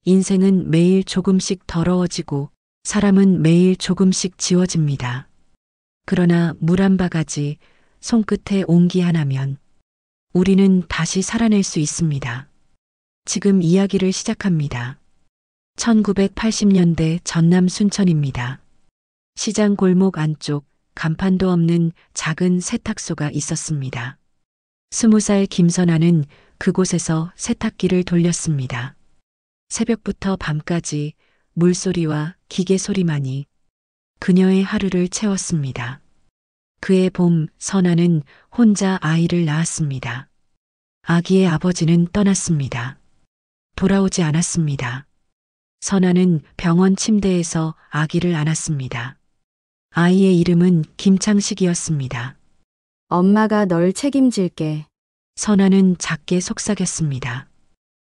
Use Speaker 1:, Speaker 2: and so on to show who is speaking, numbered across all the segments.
Speaker 1: 인생은 매일 조금씩 더러워지고 사람은 매일 조금씩 지워집니다. 그러나 물 한 바가지, 손끝에 온기 하나면 우리는 다시 살아낼 수 있습니다. 지금 이야기를 시작합니다. 1980년대 전남 순천입니다. 시장 골목 안쪽 간판도 없는 작은 세탁소가 있었습니다. 20살 김선아는 그곳에서 세탁기를 돌렸습니다. 새벽부터 밤까지 물소리와 기계 소리만이 그녀의 하루를 채웠습니다. 그의 봄, 선아는 혼자 아이를 낳았습니다. 아기의 아버지는 떠났습니다. 돌아오지 않았습니다. 선아는 병원 침대에서 아기를 안았습니다. 아이의 이름은 김창식이었습니다.
Speaker 2: 엄마가 널 책임질게.
Speaker 1: 선아는 작게 속삭였습니다.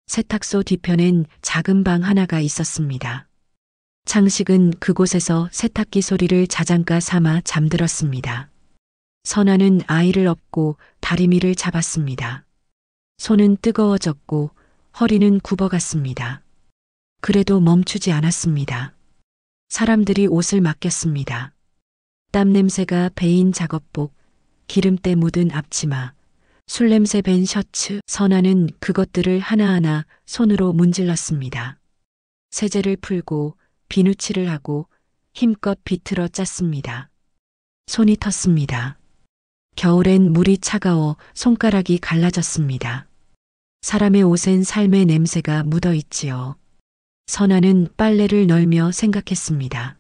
Speaker 1: 세탁소 뒤편엔 작은 방 하나가 있었습니다. 창식은 그곳에서 세탁기 소리를 자장가 삼아 잠들었습니다. 선아는 아이를 업고 다리미를 잡았습니다. 손은 뜨거워졌고 허리는 굽어갔습니다. 그래도 멈추지 않았습니다. 사람들이 옷을 맡겼습니다. 땀 냄새가 배인 작업복, 기름때 묻은 앞치마, 술 냄새 밴 셔츠, 선아는 그것들을 하나하나 손으로 문질렀습니다. 세제를 풀고 비누칠을 하고 힘껏 비틀어 짰습니다. 손이 텄습니다. 겨울엔 물이 차가워 손가락이 갈라졌습니다. 사람의 옷엔 삶의 냄새가 묻어 있지요. 선아는 빨래를 널며 생각했습니다.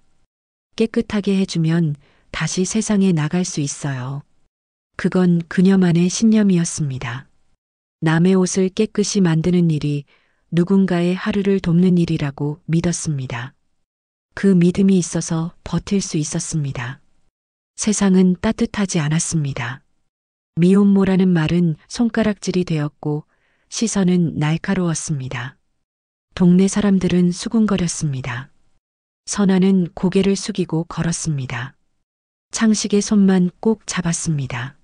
Speaker 1: 깨끗하게 해주면 다시 세상에 나갈 수 있어요. 그건 그녀만의 신념이었습니다. 남의 옷을 깨끗이 만드는 일이 누군가의 하루를 돕는 일이라고 믿었습니다. 그 믿음이 있어서 버틸 수 있었습니다. 세상은 따뜻하지 않았습니다. 미혼모라는 말은 손가락질이 되었고 시선은 날카로웠습니다. 동네 사람들은 수군거렸습니다. 선아는 고개를 숙이고 걸었습니다. 창식의 손만 꼭 잡았습니다.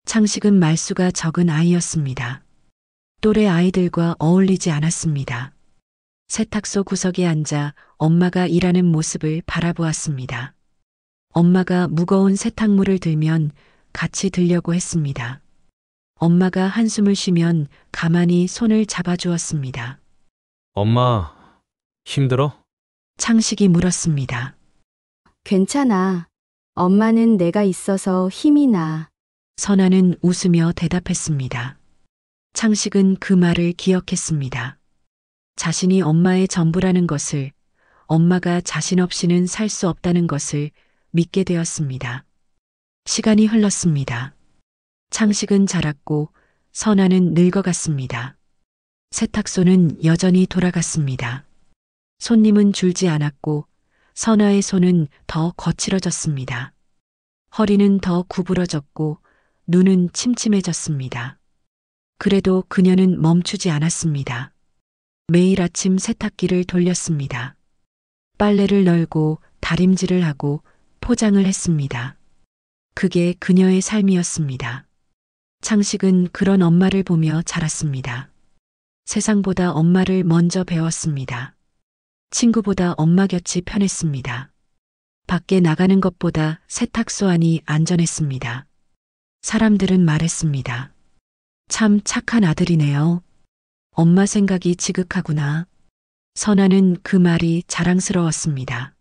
Speaker 1: 창식은 말수가 적은 아이였습니다. 또래 아이들과 어울리지 않았습니다. 세탁소 구석에 앉아 엄마가 일하는 모습을 바라보았습니다. 엄마가 무거운 세탁물을 들면 같이 들려고 했습니다. 엄마가 한숨을 쉬면 가만히 손을 잡아주었습니다.
Speaker 3: 엄마, 힘들어?
Speaker 1: 창식이 물었습니다.
Speaker 2: 괜찮아. 엄마는 내가 있어서 힘이 나.
Speaker 1: 선아는 웃으며 대답했습니다. 창식은 그 말을 기억했습니다. 자신이 엄마의 전부라는 것을, 엄마가 자신 없이는 살 수 없다는 것을 믿게 되었습니다. 시간이 흘렀습니다. 창식은 자랐고 선아는 늙어갔습니다. 세탁소는 여전히 돌아갔습니다. 손님은 줄지 않았고 선아의 손은 더 거칠어졌습니다. 허리는 더 구부러졌고 눈은 침침해졌습니다. 그래도 그녀는 멈추지 않았습니다. 매일 아침 세탁기를 돌렸습니다. 빨래를 널고 다림질을 하고 포장을 했습니다. 그게 그녀의 삶이었습니다. 창식은 그런 엄마를 보며 자랐습니다. 세상보다 엄마를 먼저 배웠습니다. 친구보다 엄마 곁이 편했습니다. 밖에 나가는 것보다 세탁소 안이 안전했습니다. 사람들은 말했습니다. 참 착한 아들이네요. 엄마 생각이 지극하구나. 선아는 그 말이 자랑스러웠습니다.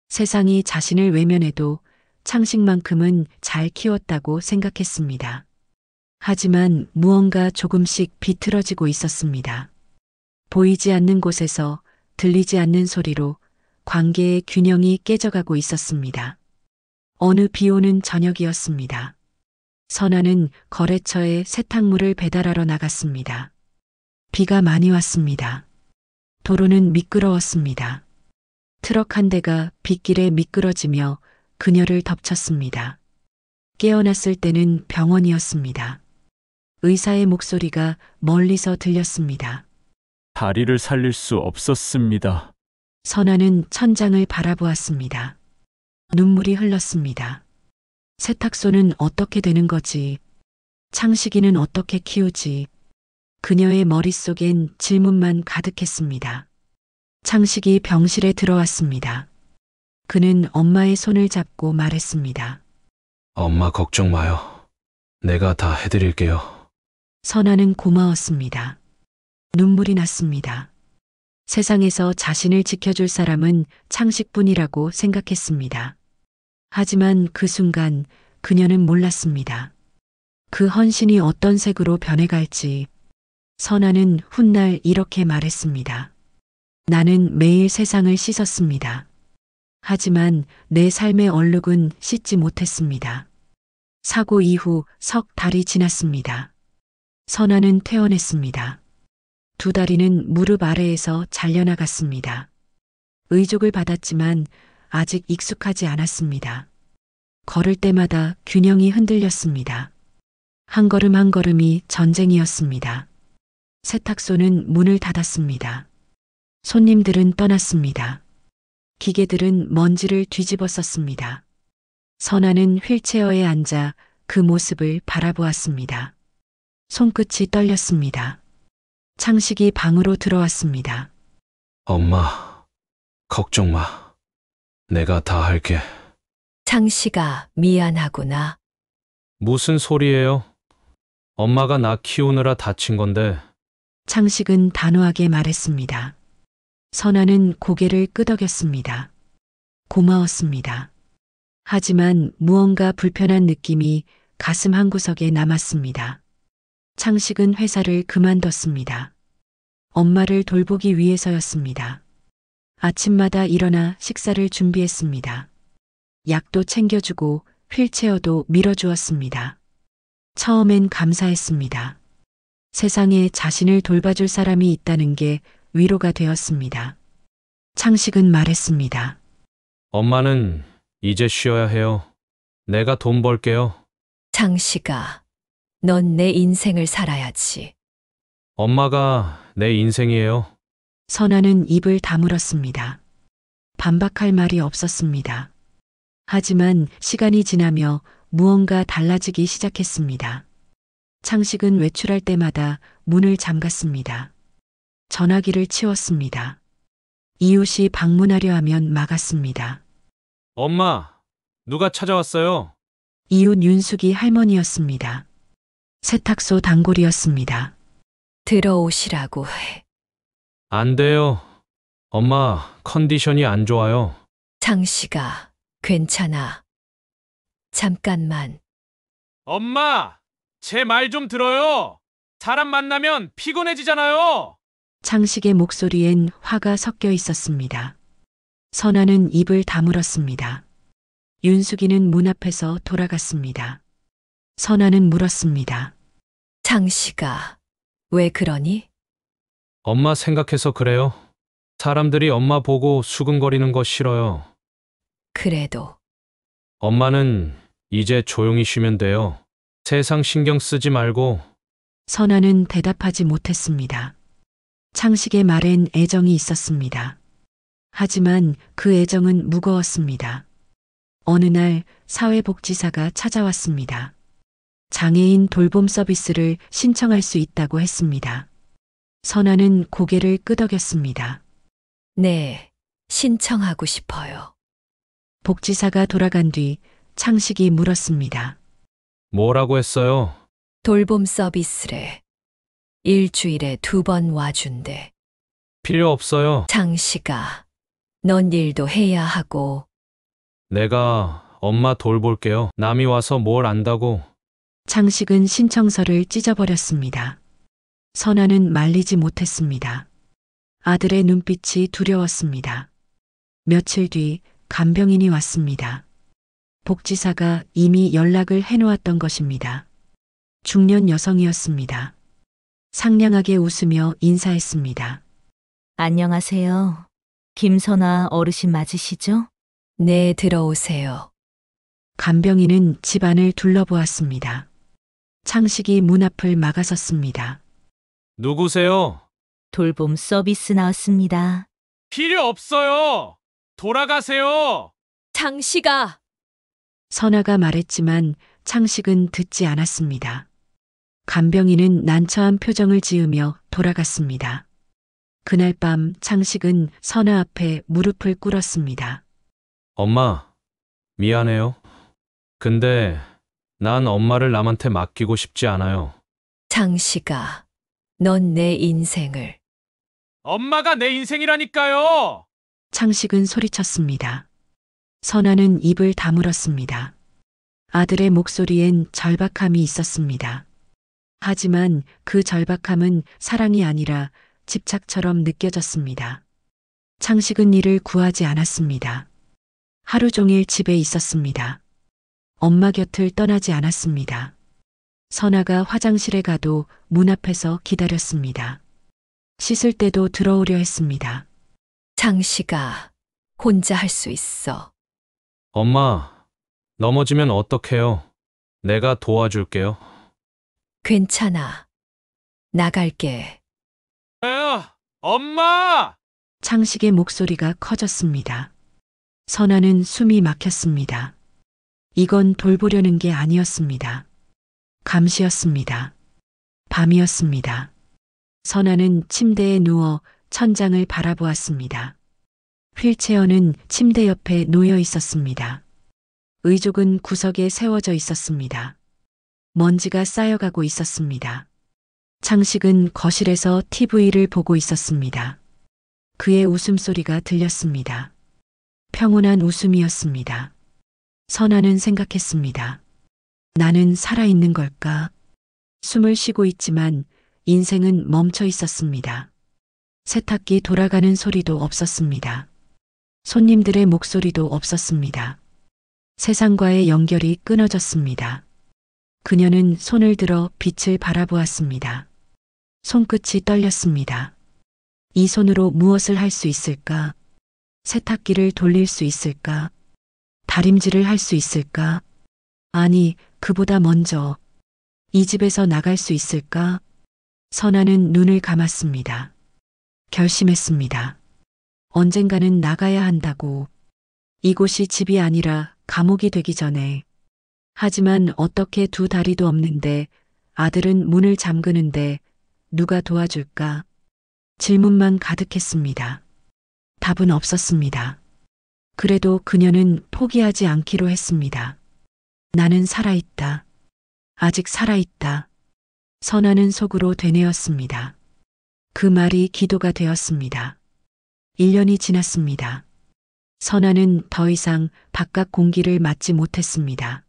Speaker 1: 세상이 자신을 외면해도 창식만큼은 잘 키웠다고 생각했습니다. 하지만 무언가 조금씩 비틀어지고 있었습니다. 보이지 않는 곳에서 들리지 않는 소리로 관계의 균형이 깨져가고 있었습니다. 어느 비 오는 저녁이었습니다. 선아는 거래처에 세탁물을 배달하러 나갔습니다. 비가 많이 왔습니다. 도로는 미끄러웠습니다. 트럭 한 대가 빗길에 미끄러지며 그녀를 덮쳤습니다. 깨어났을 때는 병원이었습니다. 의사의 목소리가 멀리서 들렸습니다.
Speaker 3: 다리를 살릴 수 없었습니다.
Speaker 1: 선아는 천장을 바라보았습니다. 눈물이 흘렀습니다. 세탁소는 어떻게 되는 거지? 창식이는 어떻게 키우지? 그녀의 머릿속엔 질문만 가득했습니다. 창식이 병실에 들어왔습니다. 그는 엄마의 손을 잡고 말했습니다.
Speaker 3: 엄마 걱정 마요. 내가 다 해드릴게요.
Speaker 1: 선아는 고마웠습니다. 눈물이 났습니다. 세상에서 자신을 지켜줄 사람은 창식뿐이라고 생각했습니다. 하지만 그 순간 그녀는 몰랐습니다. 그 헌신이 어떤 색으로 변해갈지. 선아는 훗날 이렇게 말했습니다. 나는 매일 세상을 씻었습니다. 하지만 내 삶의 얼룩은 씻지 못했습니다. 사고 이후 석 달이 지났습니다. 선아는 퇴원했습니다. 두 다리는 무릎 아래에서 잘려나갔습니다. 의족을 받았지만 아직 익숙하지 않았습니다. 걸을 때마다 균형이 흔들렸습니다. 한 걸음 한 걸음이 전쟁이었습니다. 세탁소는 문을 닫았습니다. 손님들은 떠났습니다. 기계들은 먼지를 뒤집어 썼습니다. 선아는 휠체어에 앉아 그 모습을 바라보았습니다. 손끝이 떨렸습니다. 창식이 방으로 들어왔습니다.
Speaker 3: 엄마, 걱정 마. 내가 다 할게.
Speaker 4: 창식아, 미안하구나.
Speaker 3: 무슨 소리예요? 엄마가 나 키우느라 다친 건데.
Speaker 1: 창식은 단호하게 말했습니다. 선아는 고개를 끄덕였습니다. 고마웠습니다. 하지만 무언가 불편한 느낌이 가슴 한구석에 남았습니다. 창식은 회사를 그만뒀습니다. 엄마를 돌보기 위해서였습니다. 아침마다 일어나 식사를 준비했습니다. 약도 챙겨주고 휠체어도 밀어주었습니다. 처음엔 감사했습니다. 세상에 자신을 돌봐줄 사람이 있다는 게 위로가 되었습니다. 창식은 말했습니다.
Speaker 3: 엄마는 이제 쉬어야 해요. 내가 돈 벌게요.
Speaker 4: 창식아, 넌 내 인생을 살아야지.
Speaker 3: 엄마가 내 인생이에요.
Speaker 1: 선아는 입을 다물었습니다. 반박할 말이 없었습니다. 하지만 시간이 지나며 무언가 달라지기 시작했습니다. 창식은 외출할 때마다 문을 잠갔습니다. 전화기를 치웠습니다. 이웃이 방문하려 하면 막았습니다.
Speaker 3: 엄마, 누가 찾아왔어요?
Speaker 1: 이웃 윤숙이 할머니였습니다. 세탁소 단골이었습니다.
Speaker 4: 들어오시라고 해.
Speaker 3: 안 돼요. 엄마, 컨디션이 안 좋아요.
Speaker 4: 창식아, 괜찮아. 잠깐만.
Speaker 3: 엄마, 제 말 좀 들어요. 사람 만나면 피곤해지잖아요.
Speaker 1: 창식의 목소리엔 화가 섞여 있었습니다. 선아는 입을 다물었습니다. 윤숙이는 문 앞에서 돌아갔습니다. 선아는 물었습니다.
Speaker 4: 창식아, 왜 그러니?
Speaker 3: 엄마 생각해서 그래요. 사람들이 엄마 보고 수근거리는 거 싫어요.
Speaker 4: 그래도
Speaker 3: 엄마는 이제 조용히 쉬면 돼요. 세상 신경 쓰지 말고.
Speaker 1: 선아는 대답하지 못했습니다. 창식의 말엔 애정이 있었습니다. 하지만 그 애정은 무거웠습니다. 어느 날 사회복지사가 찾아왔습니다. 장애인 돌봄 서비스를 신청할 수 있다고 했습니다. 선아는 고개를 끄덕였습니다.
Speaker 4: 네, 신청하고 싶어요.
Speaker 1: 복지사가 돌아간 뒤 창식이 물었습니다.
Speaker 3: 뭐라고 했어요?
Speaker 4: 돌봄 서비스래. 일주일에 2번 와준대.
Speaker 3: 필요 없어요.
Speaker 4: 창식아, 넌 일도 해야 하고.
Speaker 3: 내가 엄마 돌볼게요. 남이 와서 뭘 안다고.
Speaker 1: 창식은 신청서를 찢어버렸습니다. 선아는 말리지 못했습니다. 아들의 눈빛이 두려웠습니다. 며칠 뒤 간병인이 왔습니다. 복지사가 이미 연락을 해놓았던 것입니다. 중년 여성이었습니다. 상냥하게 웃으며 인사했습니다.
Speaker 5: 안녕하세요. 김선아 어르신 맞으시죠?
Speaker 4: 네, 들어오세요.
Speaker 1: 간병인은 집안을 둘러보았습니다. 창식이 문 앞을 막아섰습니다.
Speaker 3: 누구세요?
Speaker 5: 돌봄 서비스 나왔습니다.
Speaker 3: 필요 없어요. 돌아가세요.
Speaker 4: 창식아!
Speaker 1: 선아가 말했지만 창식은 듣지 않았습니다. 간병인은 난처한 표정을 지으며 돌아갔습니다. 그날 밤 창식은 선아 앞에 무릎을 꿇었습니다.
Speaker 3: 엄마, 미안해요. 근데 난 엄마를 남한테 맡기고 싶지 않아요.
Speaker 4: 창식아, 넌 내 인생을.
Speaker 3: 엄마가 내 인생이라니까요!
Speaker 1: 창식은 소리쳤습니다. 선아는 입을 다물었습니다. 아들의 목소리엔 절박함이 있었습니다. 하지만 그 절박함은 사랑이 아니라 집착처럼 느껴졌습니다. 창식은 이를 구하지 않았습니다. 하루 종일 집에 있었습니다. 엄마 곁을 떠나지 않았습니다. 선아가 화장실에 가도 문 앞에서 기다렸습니다. 씻을 때도 들어오려 했습니다.
Speaker 4: 창식아, 혼자 할 수 있어.
Speaker 3: 엄마, 넘어지면 어떡해요? 내가 도와줄게요.
Speaker 4: 괜찮아. 나갈게.
Speaker 3: 엄마!
Speaker 1: 창식의 목소리가 커졌습니다. 선아는 숨이 막혔습니다. 이건 돌보려는 게 아니었습니다. 감시였습니다. 밤이었습니다. 선아는 침대에 누워 천장을 바라보았습니다. 휠체어는 침대 옆에 놓여 있었습니다. 의족은 구석에 세워져 있었습니다. 먼지가 쌓여가고 있었습니다. 창식은 거실에서 TV를 보고 있었습니다. 그의 웃음소리가 들렸습니다. 평온한 웃음이었습니다. 선아는 생각했습니다. 나는 살아있는 걸까? 숨을 쉬고 있지만 인생은 멈춰 있었습니다. 세탁기 돌아가는 소리도 없었습니다. 손님들의 목소리도 없었습니다. 세상과의 연결이 끊어졌습니다. 그녀는 손을 들어 빛을 바라보았습니다. 손끝이 떨렸습니다. 이 손으로 무엇을 할 수 있을까? 세탁기를 돌릴 수 있을까? 다림질을 할 수 있을까? 아니, 그보다 먼저 이 집에서 나갈 수 있을까? 선아는 눈을 감았습니다. 결심했습니다. 언젠가는 나가야 한다고. 이곳이 집이 아니라 감옥이 되기 전에. 하지만 어떻게 두 다리도 없는데 아들은 문을 잠그는데 누가 도와줄까? 질문만 가득했습니다. 답은 없었습니다. 그래도 그녀는 포기하지 않기로 했습니다. 나는 살아있다. 아직 살아있다. 선아는 속으로 되뇌었습니다. 그 말이 기도가 되었습니다. 1년이 지났습니다. 선아는 더 이상 바깥 공기를 맞지 못했습니다.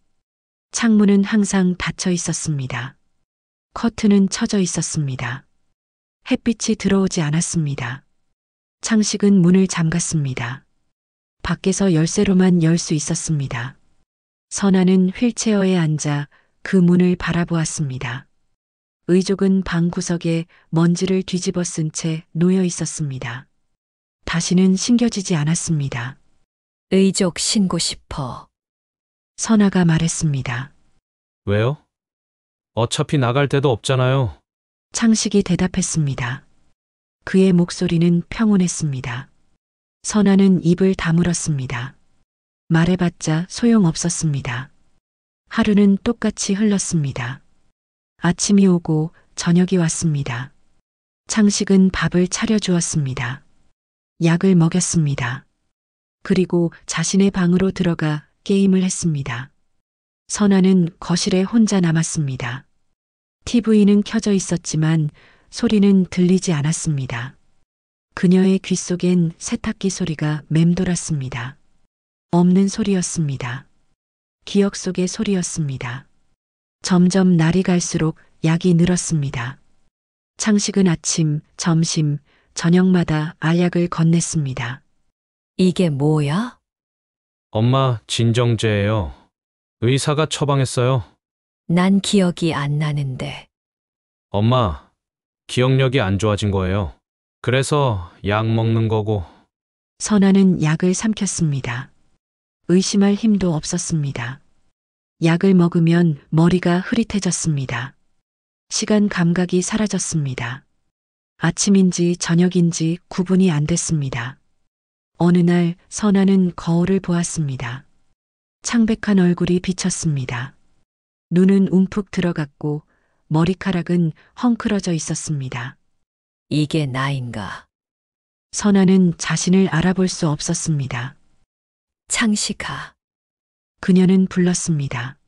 Speaker 1: 창문은 항상 닫혀 있었습니다. 커튼은 쳐져 있었습니다. 햇빛이 들어오지 않았습니다. 창식은 문을 잠갔습니다. 밖에서 열쇠로만 열 수 있었습니다. 선아는 휠체어에 앉아 그 문을 바라보았습니다. 의족은 방 구석에 먼지를 뒤집어 쓴 채 놓여 있었습니다. 다시는 신겨지지 않았습니다.
Speaker 4: 의족 신고 싶어.
Speaker 1: 선아가 말했습니다.
Speaker 3: 왜요? 어차피 나갈 데도 없잖아요.
Speaker 1: 창식이 대답했습니다. 그의 목소리는 평온했습니다. 선아는 입을 다물었습니다. 말해봤자 소용없었습니다. 하루는 똑같이 흘렀습니다. 아침이 오고 저녁이 왔습니다. 창식은 밥을 차려주었습니다. 약을 먹였습니다. 그리고 자신의 방으로 들어가 게임을 했습니다. 선아는 거실에 혼자 남았습니다. TV는 켜져 있었지만 소리는 들리지 않았습니다. 그녀의 귀 속엔 세탁기 소리가 맴돌았습니다. 없는 소리였습니다. 기억 속의 소리였습니다. 점점 날이 갈수록 약이 늘었습니다. 창식은 아침, 점심, 저녁마다 알약을 건넸습니다.
Speaker 4: 이게 뭐야?
Speaker 3: 엄마, 진정제예요. 의사가 처방했어요.
Speaker 4: 난 기억이 안 나는데.
Speaker 3: 엄마, 기억력이 안 좋아진 거예요. 그래서 약 먹는 거고.
Speaker 1: 선아는 약을 삼켰습니다. 의심할 힘도 없었습니다. 약을 먹으면 머리가 흐릿해졌습니다. 시간 감각이 사라졌습니다. 아침인지 저녁인지 구분이 안 됐습니다. 어느 날 선아는 거울을 보았습니다. 창백한 얼굴이 비쳤습니다. 눈은 움푹 들어갔고 머리카락은 헝클어져 있었습니다.
Speaker 4: 이게 나인가?
Speaker 1: 선아는 자신을 알아볼 수 없었습니다.
Speaker 4: 창식아,
Speaker 1: 그녀는 불렀습니다.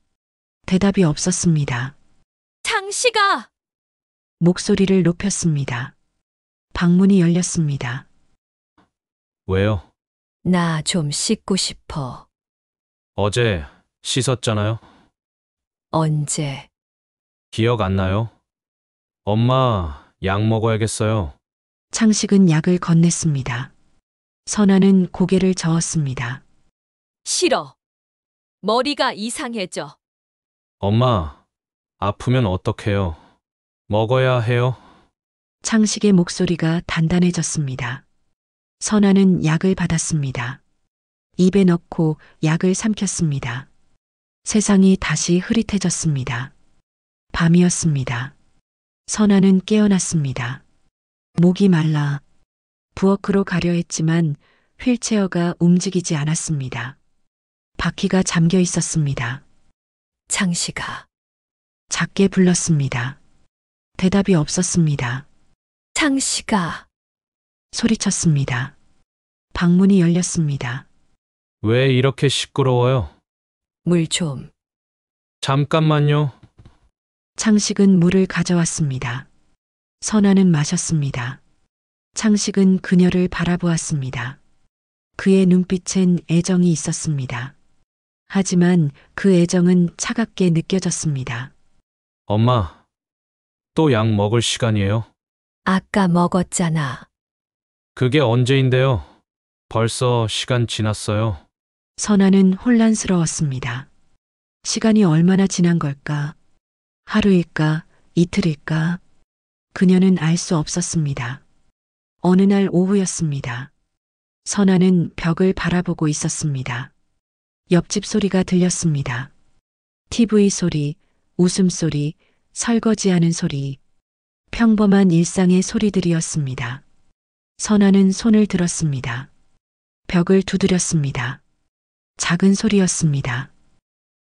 Speaker 1: 대답이 없었습니다.
Speaker 4: 창식아!
Speaker 1: 목소리를 높였습니다. 방문이 열렸습니다.
Speaker 3: 왜요?
Speaker 4: 나 좀 씻고 싶어.
Speaker 3: 어제 씻었잖아요.
Speaker 4: 언제?
Speaker 3: 기억 안 나요? 엄마, 약 먹어야겠어요.
Speaker 1: 창식은 약을 건넸습니다. 선아는 고개를 저었습니다.
Speaker 4: 싫어. 머리가 이상해져.
Speaker 3: 엄마, 아프면 어떡해요? 먹어야 해요.
Speaker 1: 창식의 목소리가 단단해졌습니다. 선아는 약을 받았습니다. 입에 넣고 약을 삼켰습니다. 세상이 다시 흐릿해졌습니다. 밤이었습니다. 선아는 깨어났습니다. 목이 말라 부엌으로 가려 했지만 휠체어가 움직이지 않았습니다. 바퀴가 잠겨 있었습니다.
Speaker 4: 창식아,
Speaker 1: 작게 불렀습니다. 대답이 없었습니다.
Speaker 4: 창식아.
Speaker 1: 소리쳤습니다. 방문이 열렸습니다.
Speaker 3: 왜 이렇게 시끄러워요?
Speaker 4: 물 좀.
Speaker 3: 잠깐만요.
Speaker 1: 창식은 물을 가져왔습니다. 선아는 마셨습니다. 창식은 그녀를 바라보았습니다. 그의 눈빛엔 애정이 있었습니다. 하지만 그 애정은 차갑게 느껴졌습니다.
Speaker 3: 엄마, 또 약 먹을 시간이에요?
Speaker 4: 아까 먹었잖아.
Speaker 3: 그게 언제인데요? 벌써 시간 지났어요.
Speaker 1: 선아는 혼란스러웠습니다. 시간이 얼마나 지난 걸까? 하루일까? 이틀일까? 그녀는 알 수 없었습니다. 어느 날 오후였습니다. 선아는 벽을 바라보고 있었습니다. 옆집 소리가 들렸습니다. TV 소리, 웃음소리, 설거지하는 소리, 평범한 일상의 소리들이었습니다. 선아는 손을 들었습니다. 벽을 두드렸습니다. 작은 소리였습니다.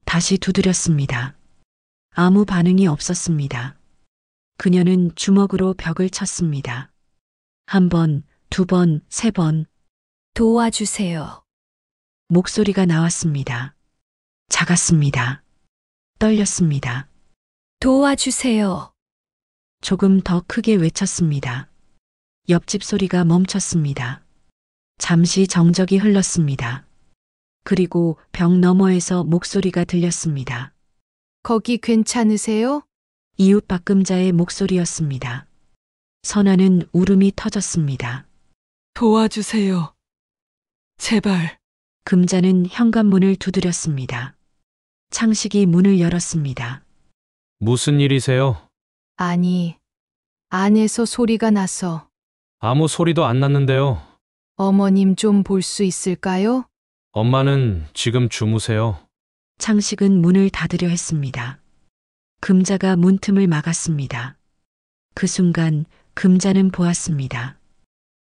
Speaker 1: 다시 두드렸습니다. 아무 반응이 없었습니다. 그녀는 주먹으로 벽을 쳤습니다. 한 번, 두 번, 세 번.
Speaker 4: 도와주세요.
Speaker 1: 목소리가 나왔습니다. 작았습니다. 떨렸습니다.
Speaker 4: 도와주세요.
Speaker 1: 조금 더 크게 외쳤습니다. 옆집 소리가 멈췄습니다. 잠시 정적이 흘렀습니다. 그리고 벽 너머에서 목소리가 들렸습니다.
Speaker 6: 거기 괜찮으세요?
Speaker 1: 이웃 박금자의 목소리였습니다. 선아는 울음이 터졌습니다.
Speaker 6: 도와주세요. 제발.
Speaker 1: 금자는 현관문을 두드렸습니다. 창식이 문을 열었습니다.
Speaker 3: 무슨 일이세요?
Speaker 6: 아니, 안에서 소리가 나서
Speaker 3: 아무 소리도 안 났는데요.
Speaker 6: 어머님 좀 볼 수 있을까요?
Speaker 3: 엄마는 지금 주무세요.
Speaker 1: 창식은 문을 닫으려 했습니다. 금자가 문틈을 막았습니다. 그 순간 금자는 보았습니다.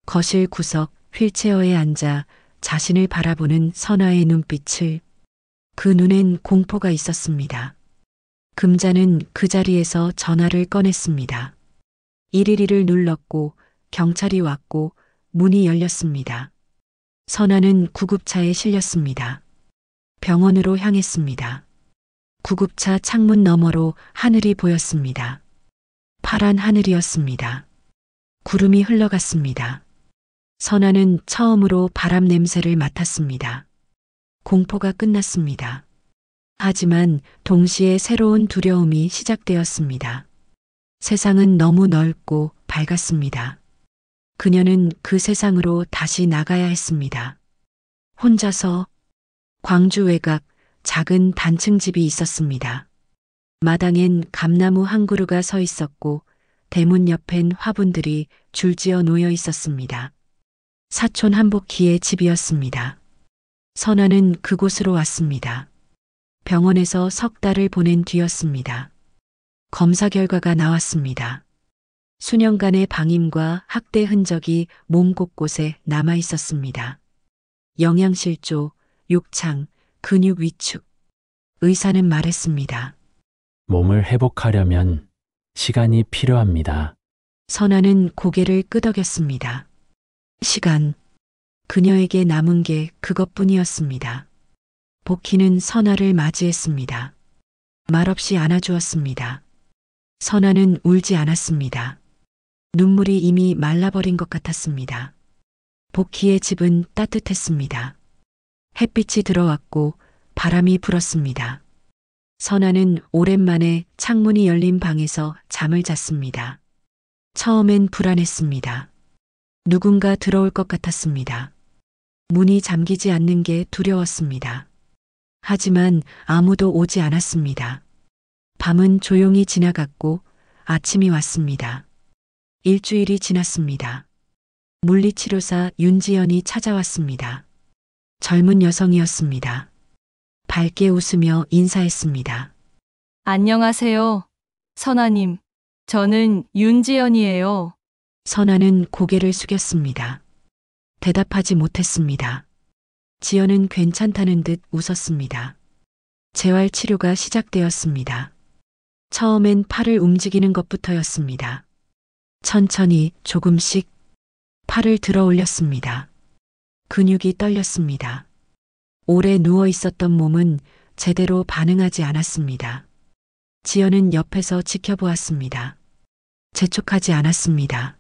Speaker 1: 거실 구석 휠체어에 앉아 자신을 바라보는 선아의 눈빛을. 그 눈엔 공포가 있었습니다. 금자는 그 자리에서 전화를 꺼냈습니다. 112를 눌렀고 경찰이 왔고 문이 열렸습니다. 선아는 구급차에 실렸습니다. 병원으로 향했습니다. 구급차 창문 너머로 하늘이 보였습니다. 파란 하늘이었습니다. 구름이 흘러갔습니다. 선아는 처음으로 바람 냄새를 맡았습니다. 공포가 끝났습니다. 하지만 동시에 새로운 두려움이 시작되었습니다. 세상은 너무 넓고 밝았습니다. 그녀는 그 세상으로 다시 나가야 했습니다. 혼자서. 광주 외곽 작은 단층 집이 있었습니다. 마당엔 감나무 한 그루가 서 있었고 대문 옆엔 화분들이 줄지어 놓여 있었습니다. 사촌 한복희의 집이었습니다. 선아는 그곳으로 왔습니다. 병원에서 석 달을 보낸 뒤였습니다. 검사 결과가 나왔습니다. 수년간의 방임과 학대 흔적이 몸 곳곳에 남아 있었습니다. 영양실조, 욕창, 근육 위축. 의사는 말했습니다.
Speaker 7: 몸을 회복하려면 시간이 필요합니다.
Speaker 1: 선아는 고개를 끄덕였습니다. 시간. 그녀에게 남은 게 그것뿐이었습니다. 복희는 선아를 맞이했습니다. 말없이 안아주었습니다. 선아는 울지 않았습니다. 눈물이 이미 말라버린 것 같았습니다. 복희의 집은 따뜻했습니다. 햇빛이 들어왔고 바람이 불었습니다. 선아는 오랜만에 창문이 열린 방에서 잠을 잤습니다. 처음엔 불안했습니다. 누군가 들어올 것 같았습니다. 문이 잠기지 않는 게 두려웠습니다. 하지만 아무도 오지 않았습니다. 밤은 조용히 지나갔고 아침이 왔습니다. 일주일이 지났습니다. 물리치료사 윤지연이 찾아왔습니다. 젊은 여성이었습니다. 밝게 웃으며 인사했습니다.
Speaker 8: 안녕하세요. 선아님. 저는 윤지연이에요.
Speaker 1: 선아는 고개를 숙였습니다. 대답하지 못했습니다. 지연은 괜찮다는 듯 웃었습니다. 재활 치료가 시작되었습니다. 처음엔 팔을 움직이는 것부터였습니다. 천천히 조금씩 팔을 들어 올렸습니다. 근육이 떨렸습니다. 오래 누워 있었던 몸은 제대로 반응하지 않았습니다. 지연은 옆에서 지켜보았습니다. 재촉하지 않았습니다.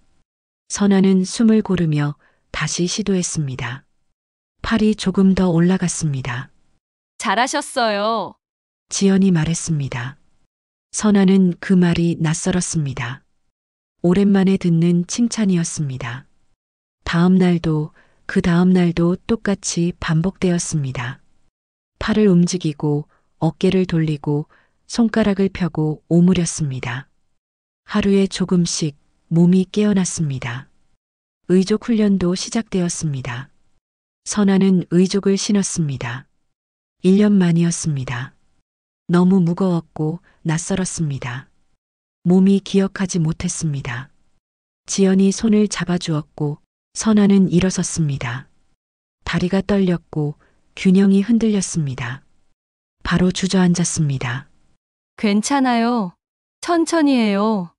Speaker 1: 선아는 숨을 고르며 다시 시도했습니다. 팔이 조금 더 올라갔습니다.
Speaker 8: 잘하셨어요.
Speaker 1: 지연이 말했습니다. 선아는 그 말이 낯설었습니다. 오랜만에 듣는 칭찬이었습니다. 다음 날도 그 다음 날도 똑같이 반복되었습니다. 팔을 움직이고 어깨를 돌리고 손가락을 펴고 오므렸습니다. 하루에 조금씩 몸이 깨어났습니다. 의족 훈련도 시작되었습니다. 선아는 의족을 신었습니다. 1년 만이었습니다. 너무 무거웠고 낯설었습니다. 몸이 기억하지 못했습니다. 지연이 손을 잡아주었고 선아는 일어섰습니다. 다리가 떨렸고 균형이 흔들렸습니다. 바로 주저앉았습니다.
Speaker 8: 괜찮아요. 천천히 해요.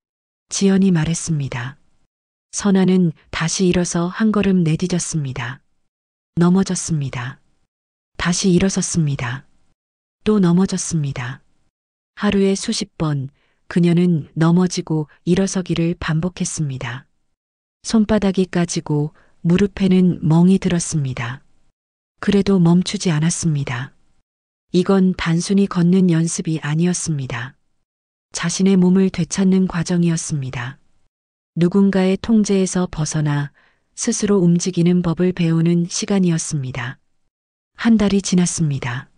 Speaker 1: 지연이 말했습니다. 선아는 다시 일어서 한 걸음 내디뎠습니다. 넘어졌습니다. 다시 일어섰습니다. 또 넘어졌습니다. 하루에 수십 번 그녀는 넘어지고 일어서기를 반복했습니다. 손바닥이 까지고 무릎에는 멍이 들었습니다. 그래도 멈추지 않았습니다. 이건 단순히 걷는 연습이 아니었습니다. 자신의 몸을 되찾는 과정이었습니다. 누군가의 통제에서 벗어나 스스로 움직이는 법을 배우는 시간이었습니다. 한 달이 지났습니다.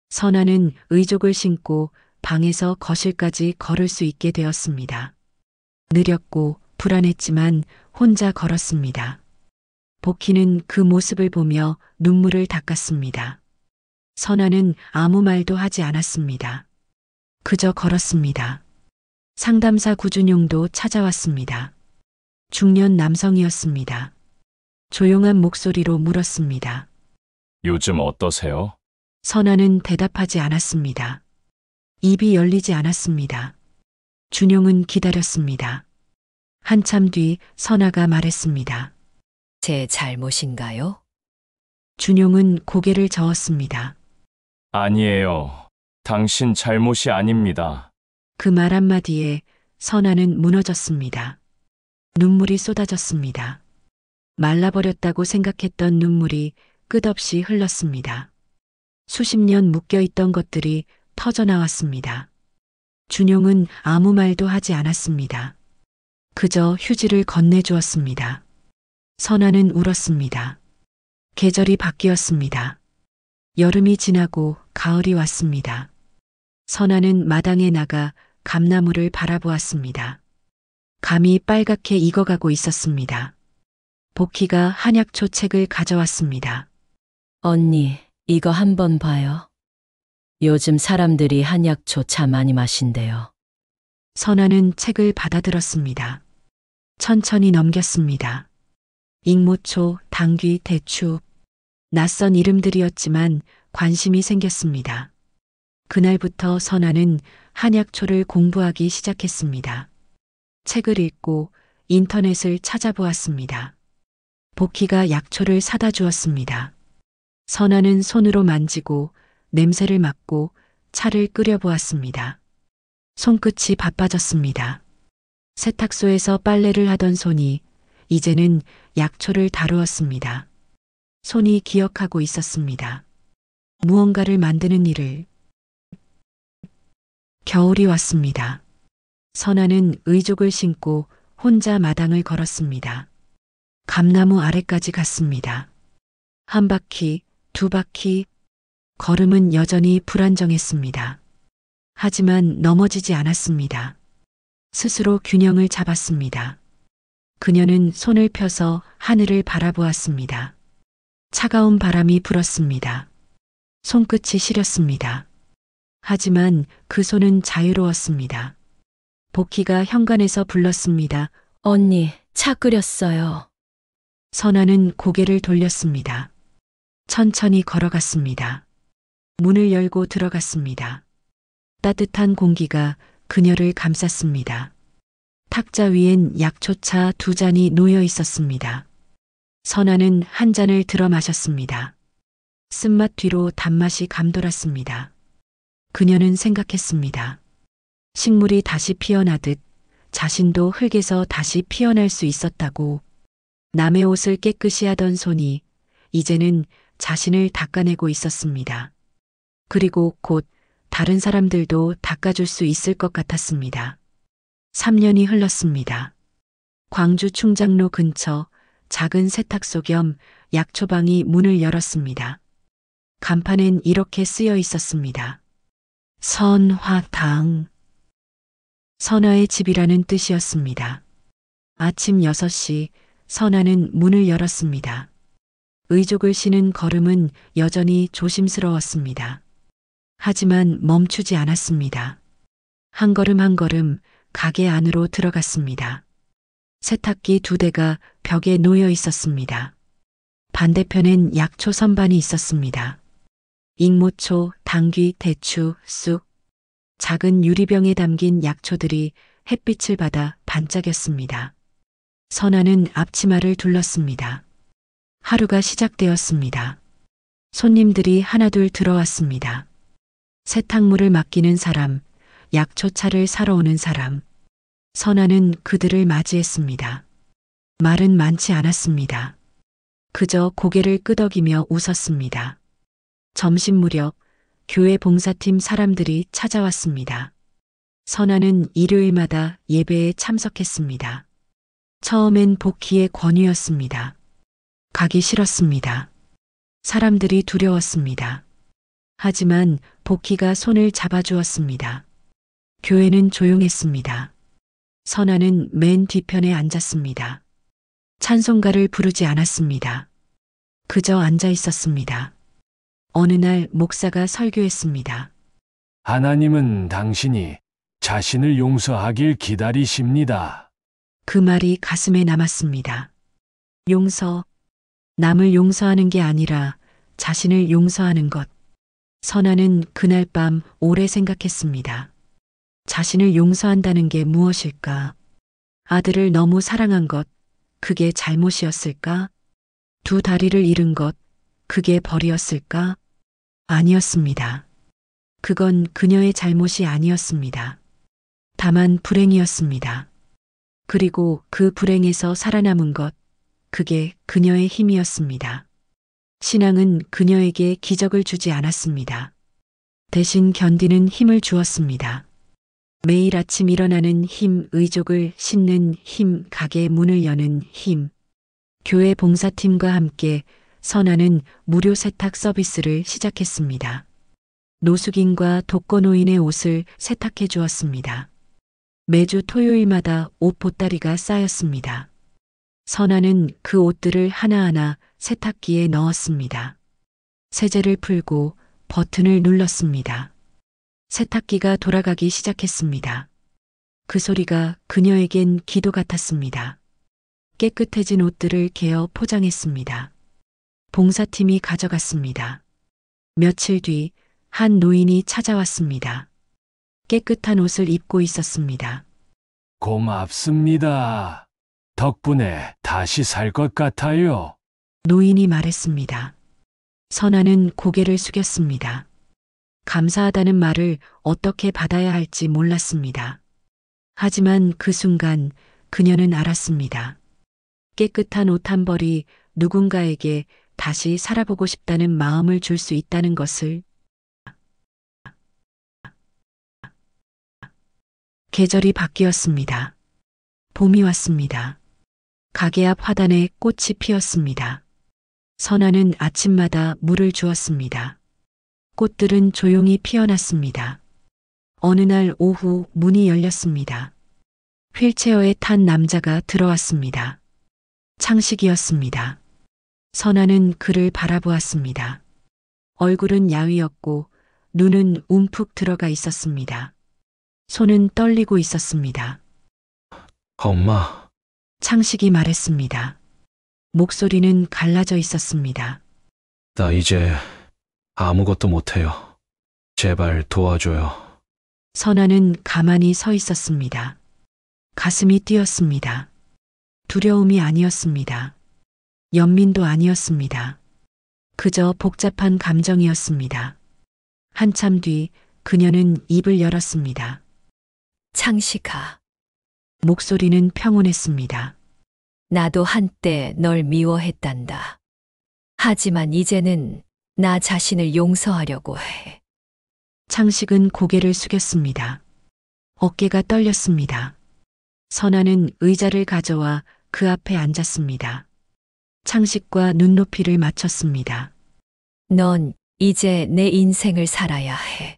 Speaker 1: 선아는 의족을 신고 방에서 거실까지 걸을 수 있게 되었습니다. 느렸고 불안했지만 혼자 걸었습니다. 복희는 그 모습을 보며 눈물을 닦았습니다. 선아는 아무 말도 하지 않았습니다. 그저 걸었습니다. 상담사 구준용도 찾아왔습니다. 중년 남성이었습니다. 조용한 목소리로 물었습니다.
Speaker 9: 요즘 어떠세요?
Speaker 1: 선아는 대답하지 않았습니다. 입이 열리지 않았습니다. 준용은 기다렸습니다. 한참 뒤 선아가 말했습니다.
Speaker 4: 제 잘못인가요?
Speaker 1: 준용은 고개를 저었습니다.
Speaker 9: 아니에요. 당신 잘못이 아닙니다.
Speaker 1: 그 말 한마디에 선아는 무너졌습니다. 눈물이 쏟아졌습니다. 말라버렸다고 생각했던 눈물이 끝없이 흘렀습니다. 수십 년 묶여있던 것들이 터져나왔습니다. 준용은 아무 말도 하지 않았습니다. 그저 휴지를 건네주었습니다. 선아는 울었습니다. 계절이 바뀌었습니다. 여름이 지나고 가을이 왔습니다. 선아는 마당에 나가 감나무를 바라보았습니다. 감이 빨갛게 익어가고 있었습니다. 복희가 한약초 책을 가져왔습니다.
Speaker 10: 언니, 이거 한번 봐요. 요즘 사람들이 한약초 차 많이 마신대요.
Speaker 1: 선아는 책을 받아들었습니다. 천천히 넘겼습니다. 익모초, 당귀, 대추. 낯선 이름들이었지만 관심이 생겼습니다. 그날부터 선아는 한약초를 공부하기 시작했습니다. 책을 읽고 인터넷을 찾아보았습니다. 복희가 약초를 사다 주었습니다. 선아는 손으로 만지고 냄새를 맡고 차를 끓여보았습니다. 손끝이 바빠졌습니다. 세탁소에서 빨래를 하던 손이 이제는 약초를 다루었습니다. 손이 기억하고 있었습니다. 무언가를 만드는 일을. 겨울이 왔습니다. 선아는 의족을 신고 혼자 마당을 걸었습니다. 감나무 아래까지 갔습니다. 한 바퀴, 두 바퀴, 걸음은 여전히 불안정했습니다. 하지만 넘어지지 않았습니다. 스스로 균형을 잡았습니다. 그녀는 손을 펴서 하늘을 바라보았습니다. 차가운 바람이 불었습니다. 손끝이 시렸습니다. 하지만 그 손은 자유로웠습니다. 복희가 현관에서 불렀습니다.
Speaker 10: 언니, 차 끓였어요.
Speaker 1: 선아는 고개를 돌렸습니다. 천천히 걸어갔습니다. 문을 열고 들어갔습니다. 따뜻한 공기가 그녀를 감쌌습니다. 탁자 위엔 약초차 2잔이 놓여 있었습니다. 선아는 한 잔을 들어 마셨습니다. 쓴맛 뒤로 단맛이 감돌았습니다. 그녀는 생각했습니다. 식물이 다시 피어나듯 자신도 흙에서 다시 피어날 수 있었다고. 남의 옷을 깨끗이 하던 손이 이제는 자신을 닦아내고 있었습니다. 그리고 곧 다른 사람들도 닦아줄 수 있을 것 같았습니다. 3년이 흘렀습니다. 광주 충장로 근처 작은 세탁소 겸 약초방이 문을 열었습니다. 간판엔 이렇게 쓰여 있었습니다. 선화당. 선화의 집이라는 뜻이었습니다. 아침 6시 선아는 문을 열었습니다. 의족을 신은 걸음은 여전히 조심스러웠습니다. 하지만 멈추지 않았습니다. 한 걸음 한 걸음 가게 안으로 들어갔습니다. 세탁기 2대가 벽에 놓여 있었습니다. 반대편엔 약초 선반이 있었습니다. 익모초, 당귀, 대추, 쑥, 작은 유리병에 담긴 약초들이 햇빛을 받아 반짝였습니다. 선아는 앞치마를 둘렀습니다. 하루가 시작되었습니다. 손님들이 하나둘 들어왔습니다. 세탁물을 맡기는 사람, 약초차를 사러 오는 사람. 선아는 그들을 맞이했습니다. 말은 많지 않았습니다. 그저 고개를 끄덕이며 웃었습니다. 점심 무렵 교회 봉사팀 사람들이 찾아왔습니다. 선아는 일요일마다 예배에 참석했습니다. 처음엔 복희의 권유였습니다. 가기 싫었습니다. 사람들이 두려웠습니다. 하지만 복희가 손을 잡아주었습니다. 교회는 조용했습니다. 선아는 맨 뒤편에 앉았습니다. 찬송가를 부르지 않았습니다. 그저 앉아 있었습니다. 어느 날 목사가 설교했습니다.
Speaker 11: 하나님은 당신이 자신을 용서하길 기다리십니다.
Speaker 1: 그 말이 가슴에 남았습니다. 용서, 남을 용서하는 게 아니라 자신을 용서하는 것. 선아는 그날 밤 오래 생각했습니다. 자신을 용서한다는 게 무엇일까? 아들을 너무 사랑한 것, 그게 잘못이었을까? 2 다리를 잃은 것, 그게 벌이었을까? 아니었습니다. 그건 그녀의 잘못이 아니었습니다. 다만 불행이었습니다. 그리고 그 불행에서 살아남은 것, 그게 그녀의 힘이었습니다. 신앙은 그녀에게 기적을 주지 않았습니다. 대신 견디는 힘을 주었습니다. 매일 아침 일어나는 힘, 의족을 신는 힘, 가게 문을 여는 힘. 교회 봉사팀과 함께 선아는 무료 세탁 서비스를 시작했습니다. 노숙인과 독거노인의 옷을 세탁해 주었습니다. 매주 토요일마다 옷 보따리가 쌓였습니다. 선아는 그 옷들을 하나하나 세탁기에 넣었습니다. 세제를 풀고 버튼을 눌렀습니다. 세탁기가 돌아가기 시작했습니다. 그 소리가 그녀에겐 기도 같았습니다. 깨끗해진 옷들을 개어 포장했습니다. 봉사팀이 가져갔습니다. 며칠 뒤 한 노인이 찾아왔습니다. 깨끗한 옷을 입고 있었습니다.
Speaker 11: 고맙습니다. 덕분에 다시 살 것 같아요.
Speaker 1: 노인이 말했습니다. 선아는 고개를 숙였습니다. 감사하다는 말을 어떻게 받아야 할지 몰랐습니다. 하지만 그 순간 그녀는 알았습니다. 깨끗한 옷 한 벌이 누군가에게 다시 살아보고 싶다는 마음을 줄 수 있다는 것을. 계절이 바뀌었습니다. 봄이 왔습니다. 가게 앞 화단에 꽃이 피었습니다. 선아는 아침마다 물을 주었습니다. 꽃들은 조용히 피어났습니다. 어느 날 오후 문이 열렸습니다. 휠체어에 탄 남자가 들어왔습니다. 창식이었습니다. 선아는 그를 바라보았습니다. 얼굴은 야위었고 눈은 움푹 들어가 있었습니다. 손은 떨리고 있었습니다.
Speaker 3: 엄마,
Speaker 1: 창식이 말했습니다. 목소리는 갈라져 있었습니다.
Speaker 3: 나 이제 아무것도 못해요. 제발 도와줘요.
Speaker 1: 선아는 가만히 서 있었습니다. 가슴이 뛰었습니다. 두려움이 아니었습니다. 연민도 아니었습니다. 그저 복잡한 감정이었습니다. 한참 뒤 그녀는 입을 열었습니다.
Speaker 4: 창식아,
Speaker 1: 목소리는 평온했습니다.
Speaker 4: 나도 한때 널 미워했단다. 하지만 이제는 나 자신을 용서하려고 해.
Speaker 1: 창식은 고개를 숙였습니다. 어깨가 떨렸습니다. 선아는 의자를 가져와 그 앞에 앉았습니다. 창식과 눈높이를 맞췄습니다.
Speaker 4: 넌 이제 내 인생을 살아야 해.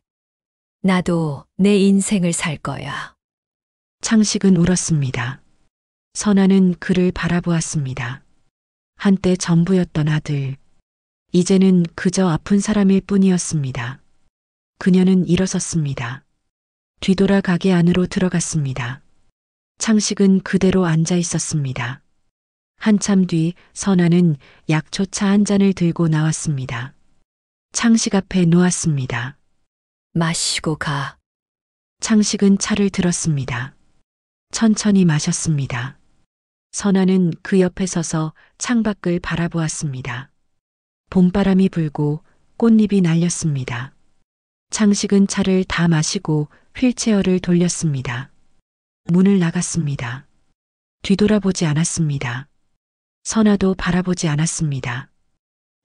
Speaker 4: 나도 내 인생을 살 거야.
Speaker 1: 창식은 울었습니다. 선아는 그를 바라보았습니다. 한때 전부였던 아들. 이제는 그저 아픈 사람일 뿐이었습니다. 그녀는 일어섰습니다. 뒤돌아 가게 안으로 들어갔습니다. 창식은 그대로 앉아 있었습니다. 한참 뒤 선아는 약초차 한 잔을 들고 나왔습니다. 창식 앞에 놓았습니다.
Speaker 4: 마시고 가.
Speaker 1: 창식은 차를 들었습니다. 천천히 마셨습니다. 선아는 그 옆에 서서 창밖을 바라보았습니다. 봄바람이 불고 꽃잎이 날렸습니다. 창식은 차를 다 마시고 휠체어를 돌렸습니다. 문을 나갔습니다. 뒤돌아보지 않았습니다. 선아도 바라보지 않았습니다.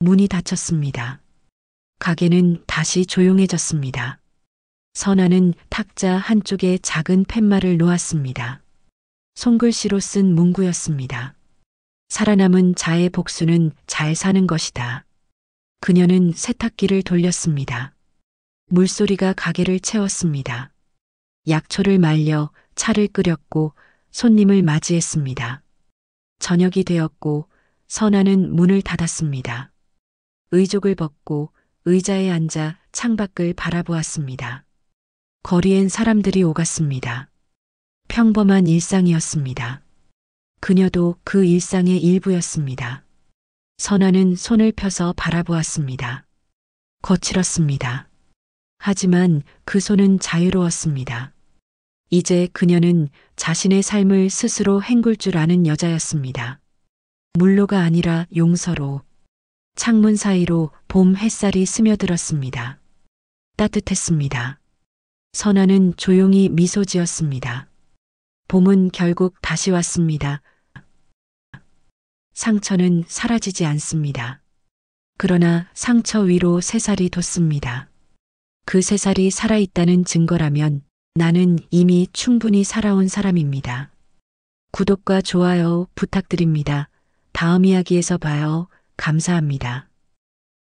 Speaker 1: 문이 닫혔습니다. 가게는 다시 조용해졌습니다. 선아는 탁자 한쪽에 작은 팻말을 놓았습니다. 손글씨로 쓴 문구였습니다. 살아남은 자의 복수는 잘 사는 것이다. 그녀는 세탁기를 돌렸습니다. 물소리가 가게를 채웠습니다. 약초를 말려 차를 끓였고 손님을 맞이했습니다. 저녁이 되었고 선아는 문을 닫았습니다. 의족을 벗고 의자에 앉아 창밖을 바라보았습니다. 거리엔 사람들이 오갔습니다. 평범한 일상이었습니다. 그녀도 그 일상의 일부였습니다. 선아는 손을 펴서 바라보았습니다. 거칠었습니다. 하지만 그 손은 자유로웠습니다. 이제 그녀는 자신의 삶을 스스로 헹굴 줄 아는 여자였습니다. 물로가 아니라 용서로. 창문 사이로 봄 햇살이 스며들었습니다. 따뜻했습니다. 선아는 조용히 미소 지었습니다. 봄은 결국 다시 왔습니다. 상처는 사라지지 않습니다. 그러나 상처 위로 새살이 돋습니다. 그 새살이 살아있다는 증거라면 나는 이미 충분히 살아온 사람입니다. 구독과 좋아요 부탁드립니다. 다음 이야기에서 봐요. 감사합니다.